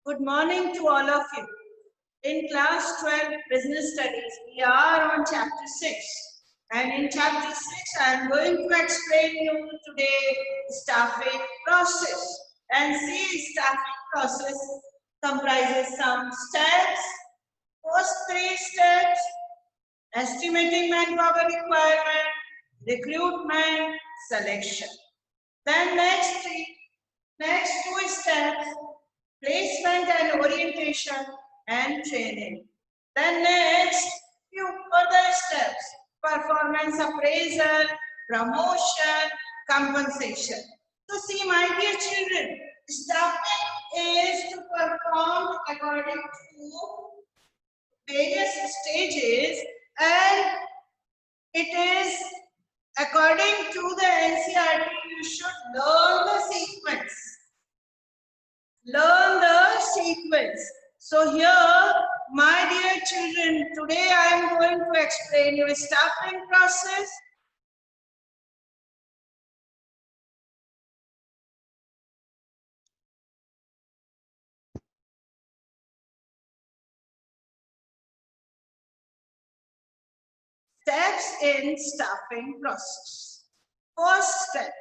Good morning to all of you. In class 12 business studies, we are on chapter 6. And in chapter 6, I am going to explain you today staffing process. And see, staffing process comprises some steps. First 3 steps: estimating manpower requirement, recruitment, selection. Then next 2 steps: placement and orientation and training. Then next few further steps: performance appraisal, promotion, compensation. So see, my dear children, staffing is to perform according to various stages, and it is according to the NCERT. You should learn the sequence. So here, my dear children, today I am going to explain you staffing process. Steps in staffing process. First step: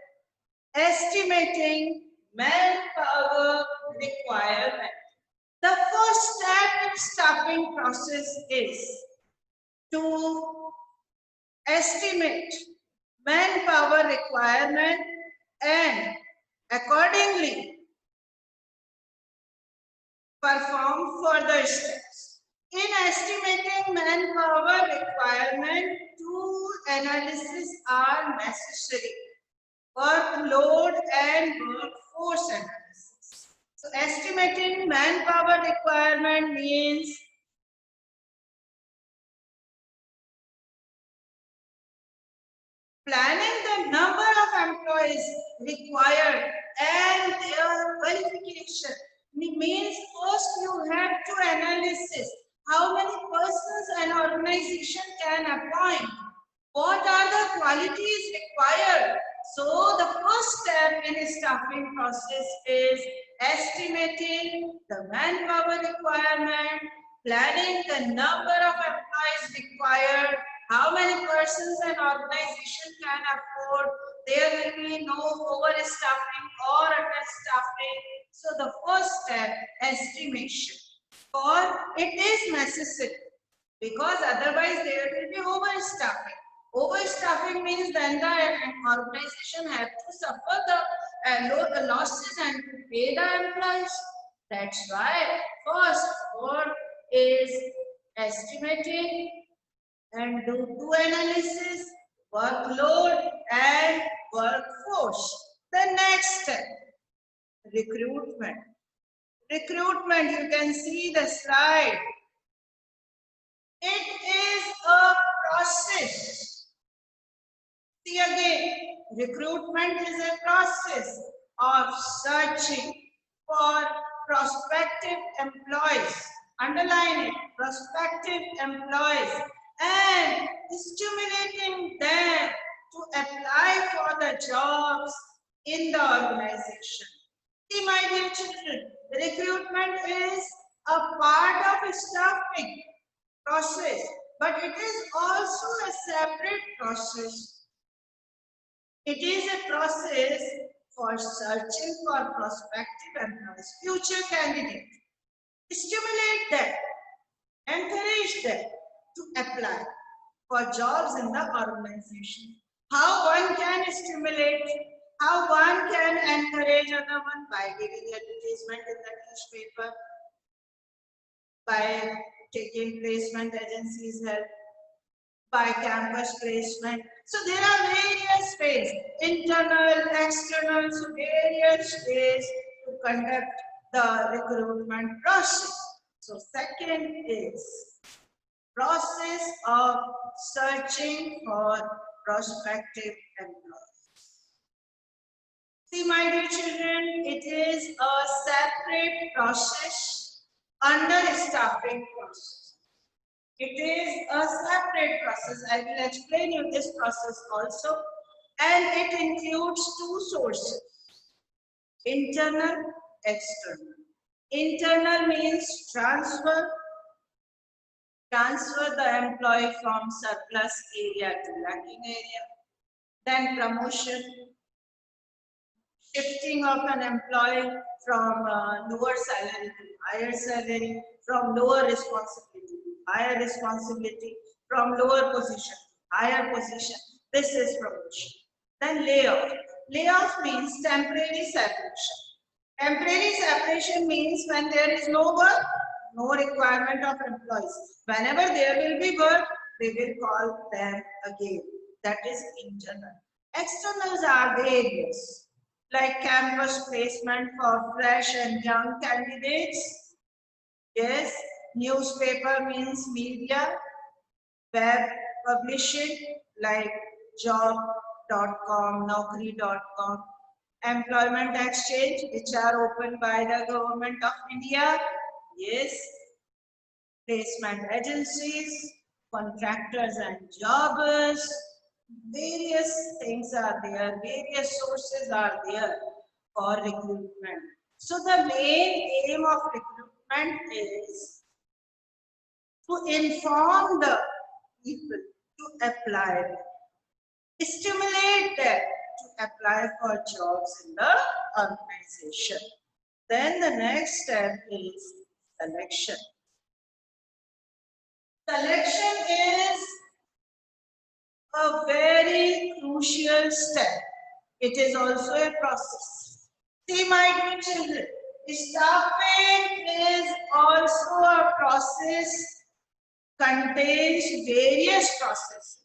estimating manpower requirement. The first step in staffing process is to estimate manpower requirement and accordingly perform further steps. In estimating manpower requirement, 2 analyses are necessary: workload and workforce analysis. So estimating manpower requirement means planning the number of employees required and their qualification. It means first you have to analysis how many persons an organization can appoint. What are the qualities required? So the first step in a staffing process is estimating the manpower requirement, planning the number of employees required, how many persons an organization can afford. There will be no overstaffing or understaffing. So the first step, estimation. Or it is necessary, because otherwise there will be overstaffing. Overstaffing means then the organization have to suffer the losses and to pay the employees. That's why first work is estimating and do analysis, workload and workforce. The next step, recruitment. Recruitment, you can see the slide. It is a process. See again, recruitment is a process of searching for prospective employees. Underline it, prospective employees, and stimulating them to apply for the jobs in the organization. See, my dear children, recruitment is a part of staffing process, but it is also a separate process. It is a process for searching for prospective employees, future candidates. Stimulate them, encourage them to apply for jobs in the organization. How one can stimulate, how one can encourage other one? By giving advertisement in the newspaper, by taking placement agencies help, by campus placement. So there are various ways, internal, external, so various ways to conduct the recruitment process. So second is process of searching for prospective employees. See, my dear children, it is a separate process under staffing process. It is a separate process. I will explain you this process also. And it includes 2 sources: internal, external. Internal means transfer the employee from surplus area to lacking area. Then promotion, shifting of an employee from lower salary to higher salary, from lower responsibility to higher responsibility, from lower position to higher position. This is promotion. Then layoff. Layoff means temporary separation. Temporary separation means when there is no work, no requirement of employees. Whenever there will be work, they will call them again. That is internal. Externals are various, like campus placement for fresh and young candidates. Yes, newspaper means media, web publishing like job.com, naukri.com, employment exchange which are opened by the government of India. Yes, placement agencies, contractors and jobbers, various things are there, various sources are there for recruitment. So the main aim of recruitment is to inform the people to apply, stimulate them to apply for jobs in the organization. Then the next step is selection. Selection is a very crucial step. It is also a process. See, my dear children, staffing is also a process, contains various processes.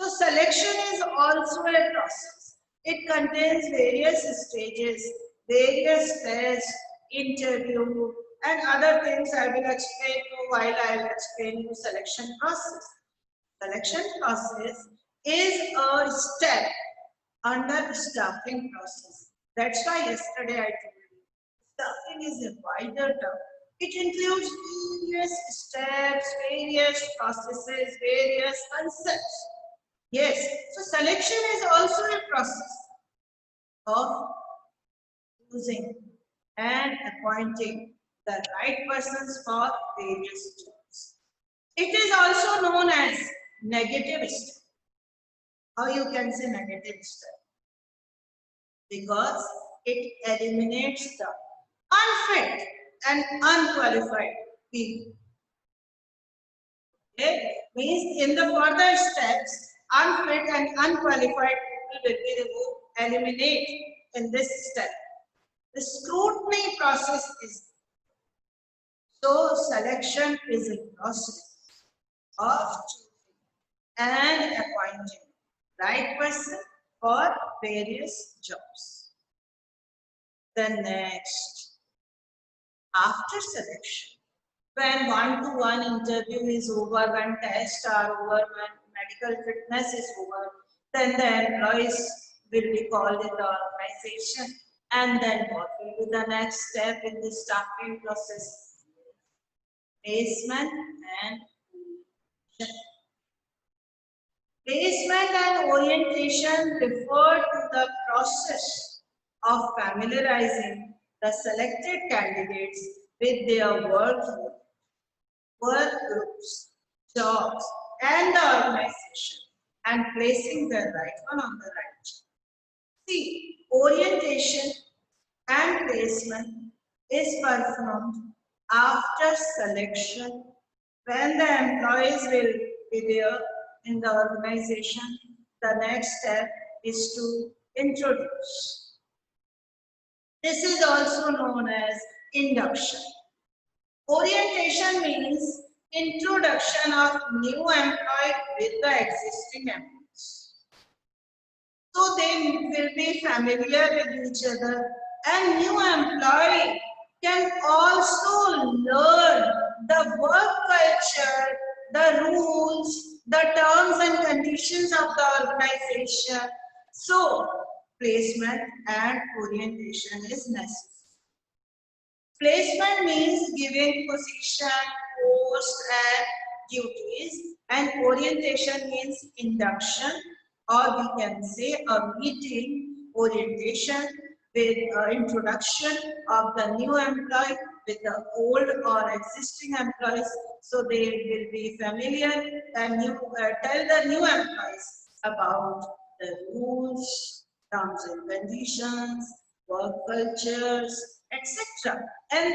So selection is also a process. It contains various stages, various tests, interview, and other things I will explain you while I will explain you selection process. Selection process is a step under staffing process. That's why yesterday I told you, staffing is a wider term. It includes various steps, various processes, various concepts. Yes, so selection is also a process of choosing and appointing the right persons for various jobs. It is also known as negative step. How you can say negative step? Because it eliminates the unfit and unqualified people. Okay? Means in the further steps, unfit and unqualified people will be removed, eliminate in this step. The scrutiny process is, so selection is a process of choosing and appointing right person for various jobs. Then next, after selection, when one-to-one interview is over, when tests are over, when medical fitness is over, then the employees will be called in the organization. And then what will be the next step in the staffing process? Placement and orientation. Placement and orientation refer to the process of familiarizing the selected candidates with their work groups, jobs, and the organization, and placing the right one on the right job. See, orientation and placement is performed after selection when the employees will be there in the organization. The next step is to introduce. This is also known as induction. Orientation means introduction of new employee with the existing employees. So they will be familiar with each other, and new employee can also learn the work culture, the rules, the terms and conditions of the organization. So placement and orientation is necessary. Placement means giving position, post and duties, and orientation means induction, or we can say a meeting orientation with introduction of the new employee with the old or existing employees, so they will be familiar and tell the new employees about the rules, terms and conditions, work cultures, etc. and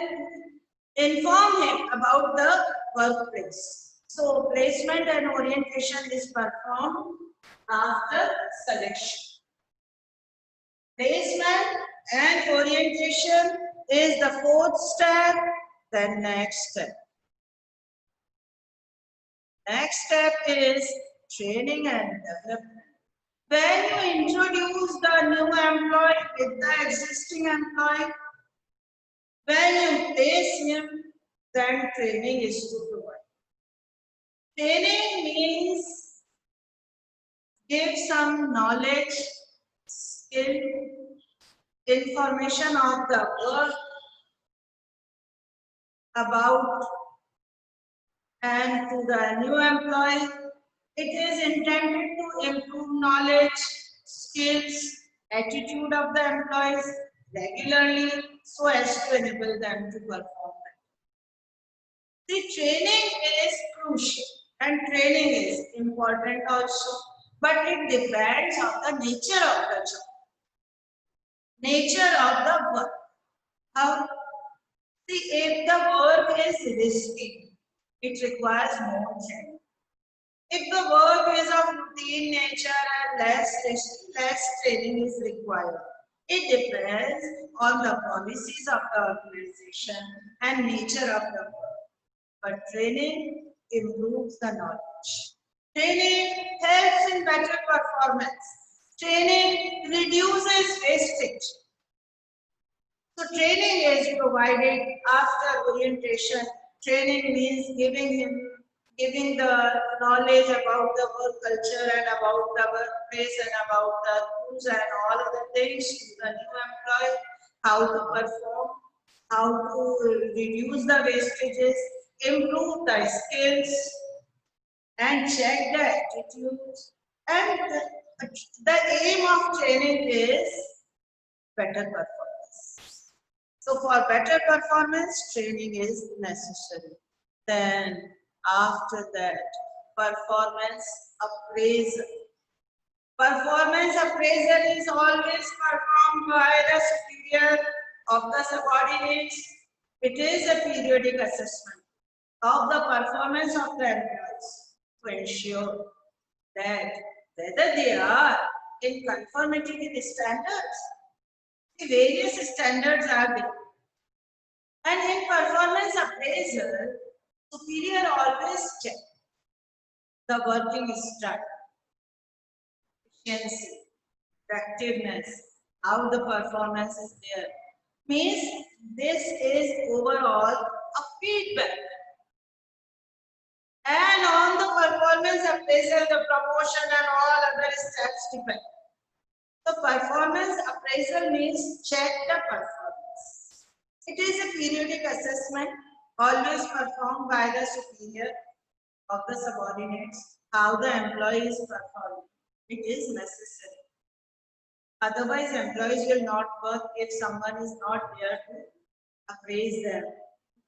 inform him about the workplace. So placement and orientation is performed after selection. Placement and orientation is the fourth step. Then next step. Next step is training and development. When you introduce the new employee with the existing employee, when you place him, then training is to provide. Training means give some knowledge, skill, information of the work about and to the new employee. It is intended to improve knowledge, skills, attitude of the employees regularly so as to enable them to perform. The training is crucial and training is important also, but it depends on the nature of the job, nature of the work. How? See, if the work is risky, it requires more training. If the work is of routine nature and less risky, less training is required. It depends on the policies of the organization and nature of the work. But training improves the knowledge. Training helps in better performance. Training reduces wastage. So training is provided after orientation. Training means giving the knowledge about the work culture and about the workplace and about the rules and all of the things to the new employee, how to perform, how to reduce the wastages, improve the skills, and check the attitudes. And the aim of training is better performance. So for better performance, training is necessary. Then after that, performance appraisal. Performance appraisal is always performed by the superior of the subordinates. It is a periodic assessment of the performance of the employees to ensure that whether they are in conformity with the standards. The various standards are there. And in performance appraisal, superior always check the working style, efficiency, effectiveness, how the performance is there. Means this is overall a feedback. And on the performance appraisal, the promotion and all other steps depend. So performance appraisal means check the performance. It is a periodic assessment always performed by the superior of the subordinates, how the employee is performing. It is necessary. Otherwise, employees will not work if someone is not there to appraise them,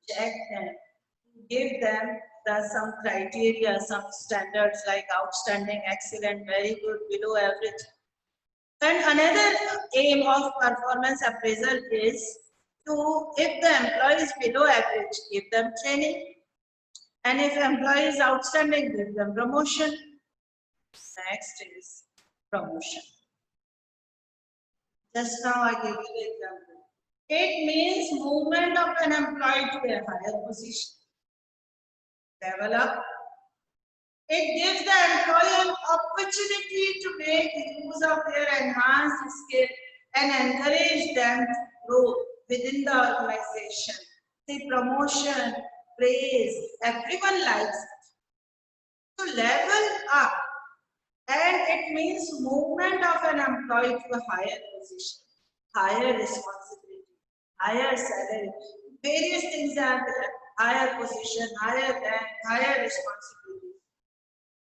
check them, give them some criteria, some standards like outstanding, excellent, very good, below average. And another aim of performance appraisal is to, if the employee is below average, give them training. And if employee is outstanding, give them promotion. Next is promotion. Just now I gave you the example. It means movement of an employee to a higher position. Level up. It gives the employee an opportunity to make use of their enhanced skill and encourage them to grow within the organization. The promotion, praise, everyone likes it. So level up, and it means movement of an employee to a higher position, higher responsibility, higher salary. Various things are there. Higher position, higher rank, higher responsibility.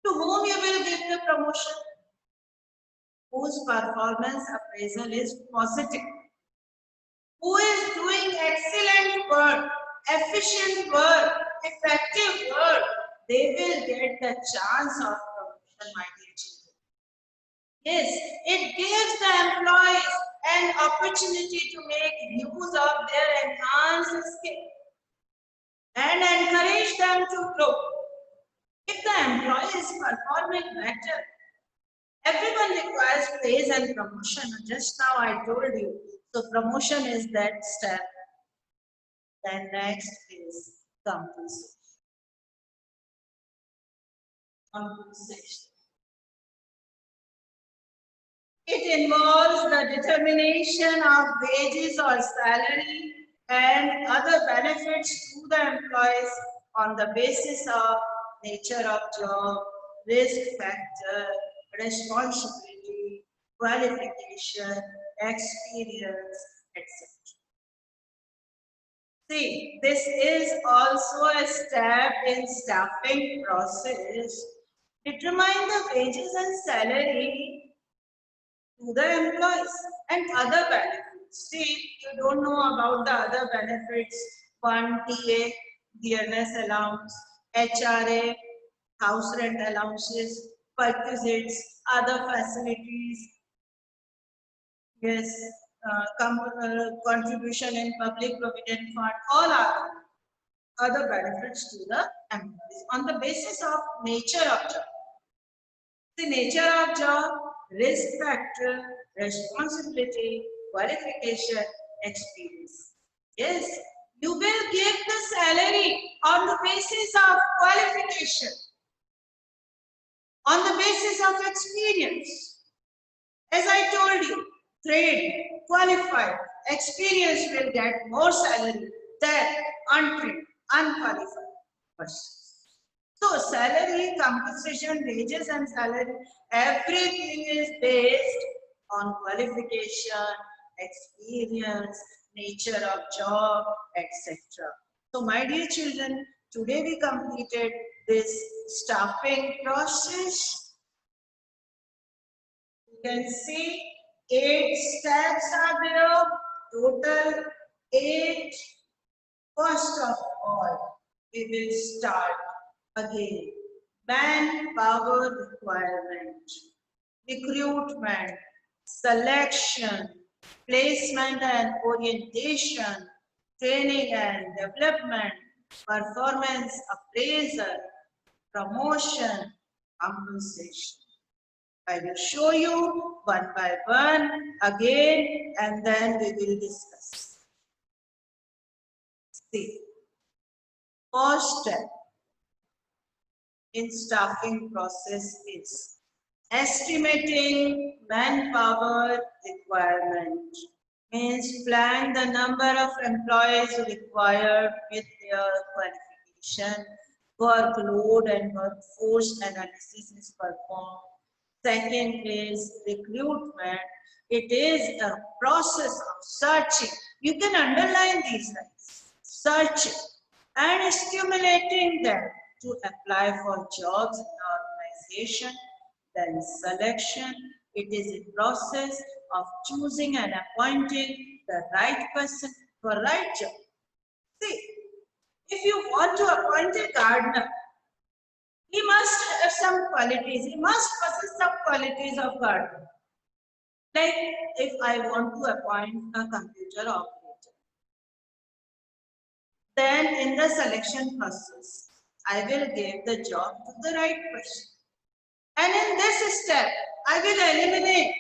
To whom you will give the promotion? Whose performance appraisal is positive. who is doing excellent work, efficient work, effective work, they will get the chance of promotion, my dear children. Yes, it gives the employees an opportunity to make use of their enhanced skill and encourage them to grow. If the employee is performing better, everyone requires praise and promotion. Just now I told you. So promotion is that step. Then next is compensation. Compensation. It involves the determination of wages or salary and other benefits to the employees on the basis of nature of job, risk factor, responsibility, qualification, experience, etc. See, this is also a step in staffing process. Determine the wages and salary to the employees and other benefits. See, you don't know about the other benefits. One, TA, dearness allowance, HRA, house rent allowances, perquisites, other facilities. Yes, contribution in public provident fund, all other benefits to the employees on the basis of nature of job. The nature of job, risk factor, responsibility, qualification, experience. Yes, you will give the salary on the basis of qualification, on the basis of experience. As I told you, trained, qualified, experienced will get more salary than untrained, unqualified persons. So salary, compensation, wages and salary, everything is based on qualification, experience, nature of job, etc. So my dear children, today we completed this staffing process. You can see 8 steps are there, total 8. First of all, we will start again. Manpower requirement, recruitment, selection, placement and orientation, training and development, performance appraisal, promotion, compensation. I will show you one by one again and then we will discuss. See, first step in staffing process is estimating manpower requirement. Means plan the number of employees required with their qualification, workload and workforce analysis is performed. Second is recruitment. It is a process of searching. You can underline these lines. Searching and stimulating them to apply for jobs in the organization. Then selection. It is a process of choosing and appointing the right person for right job. See, if you want to appoint a gardener, he must have some qualities. He must possess some qualities of gardener. Like if I want to appoint a computer operator, then in the selection process, I will give the job to the right person. And in this step, I will eliminate,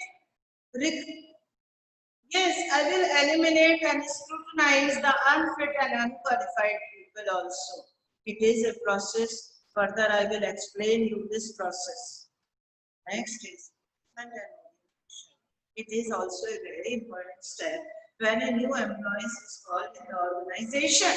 yes, I will eliminate and scrutinize the unfit and unqualified people also. It is a process. Further, I will explain you this process. Next is it is also a very important step when a new employee is called in the organization.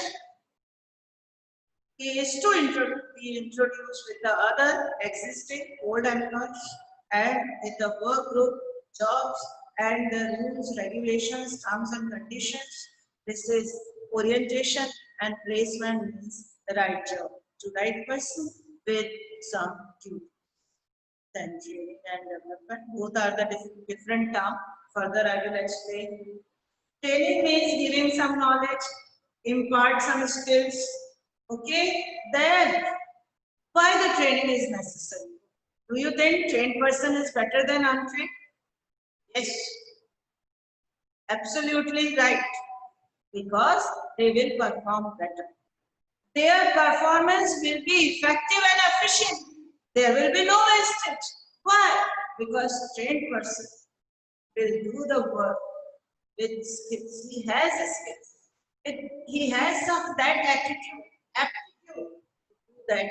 He is to be introduced with the other existing old employees and with the work group, jobs and the rules, regulations, terms and conditions. This is orientation and placement means the right job to right person with some duty. Then training and development, both are the different terms. Further, I will explain Training means giving some knowledge, impart some skills. Okay, then why the training is necessary? Do you think trained person is better than untrained? Yes, absolutely right. Because they will perform better. Their performance will be effective and efficient. There will be no wastage. Why? Because trained person will do the work with skills. He has skills. He has some that aptitude to do that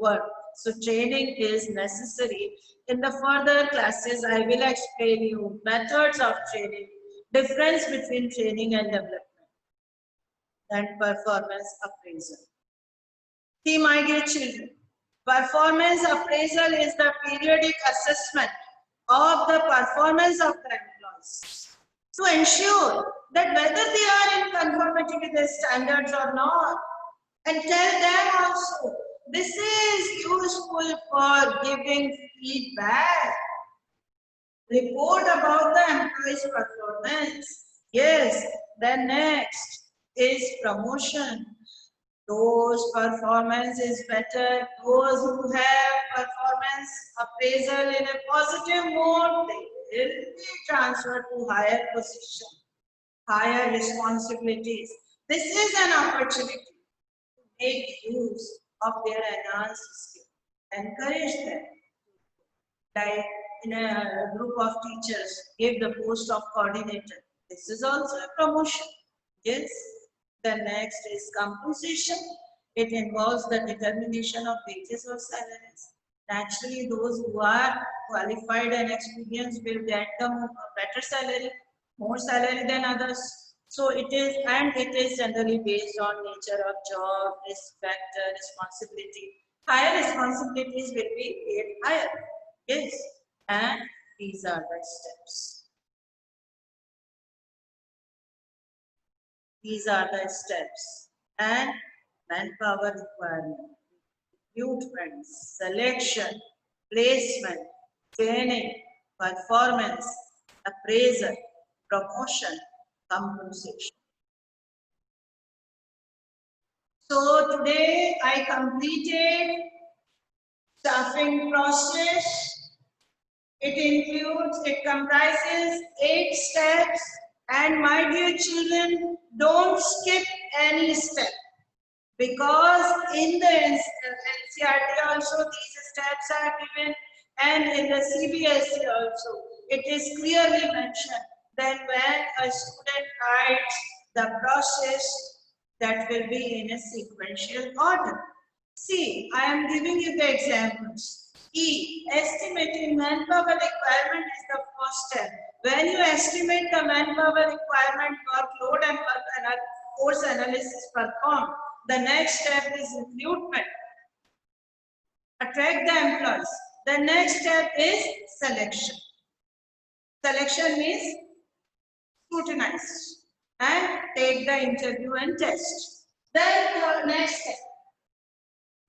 work. So training is necessary. In the further classes, I will explain you methods of training, difference between training and development, and performance appraisal. See, my dear children, performance appraisal is the periodic assessment of the performance of the employees to ensure that whether they are in conformity with the standards or not, and tell them also this is useful for giving feedback, report about the employee's performance. Yes, then next is promotion. Those performance is better, those who have performance appraisal in a positive mode, they will be transferred to higher position, higher responsibilities. This is an opportunity to make use of their enhanced skill. Encourage them, like in a group of teachers, give the post of coordinator. This is also a promotion. Yes. The next is compensation. It involves the determination of wages or salaries. Naturally, those who are qualified and experienced will get a better salary, more salary than others. So it is generally based on nature of job, risk factor, responsibility. Higher responsibilities will be paid higher. Yes, and these are the steps. These are the steps. And manpower requirement, recruitment, selection, placement, training, performance, appraisal, promotion, compensation. So today I completed staffing process. It comprises 8 steps, and my dear children, don't skip any step, because in the NCERT also these steps are given, and in the CBSE also it is clearly mentioned that when a student writes the process, that will be in a sequential order. See, I am giving you the examples. E. Estimating manpower requirement is the first step. When you estimate the manpower requirement, workload and force analysis performed, the next step is recruitment. Attract the employees. The next step is selection. Selection means scrutinize and take the interview and test. Then the next step,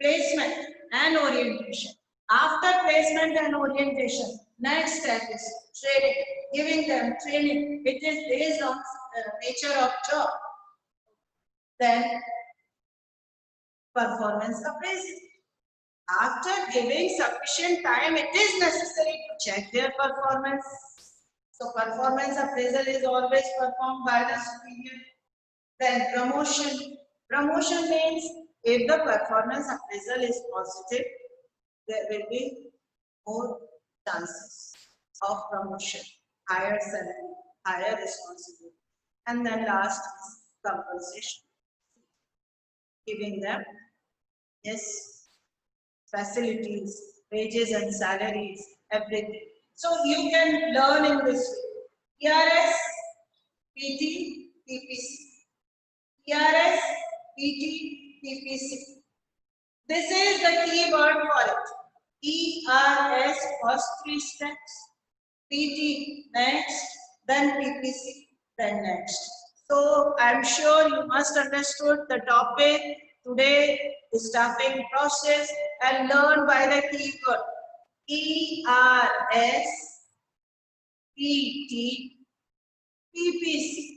placement and orientation. After placement and orientation, next step is training, giving them training. It is based on nature of job. Then performance appraisal. After giving sufficient time, it is necessary to check their performance. So performance appraisal is always performed by the superior. Then promotion. Promotion means if the performance appraisal is positive, there will be more chances of promotion, higher salary, higher responsibility. And then last is compensation. Giving them, yes, facilities, wages and salaries, everything. So you can learn in this way. ERS, PT, PPC. ERS, PT, PPC. This is the key word for it. ERS first 3 steps, PT next, then PPC, then next. So I'm sure you must understood the topic today, the staffing process, and learn by the keyword ERS, PT, PPC.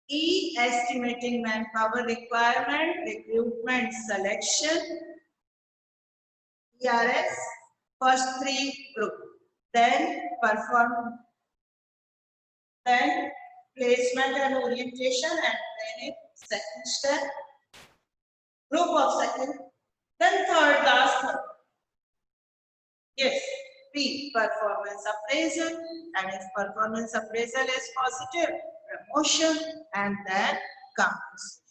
E, estimating manpower requirement, recruitment selection. ERS, first three group. Then placement and orientation and training, second step. Group of second. Then third, last one. Yes, P, performance appraisal, and if performance appraisal is positive, promotion, and then compensation.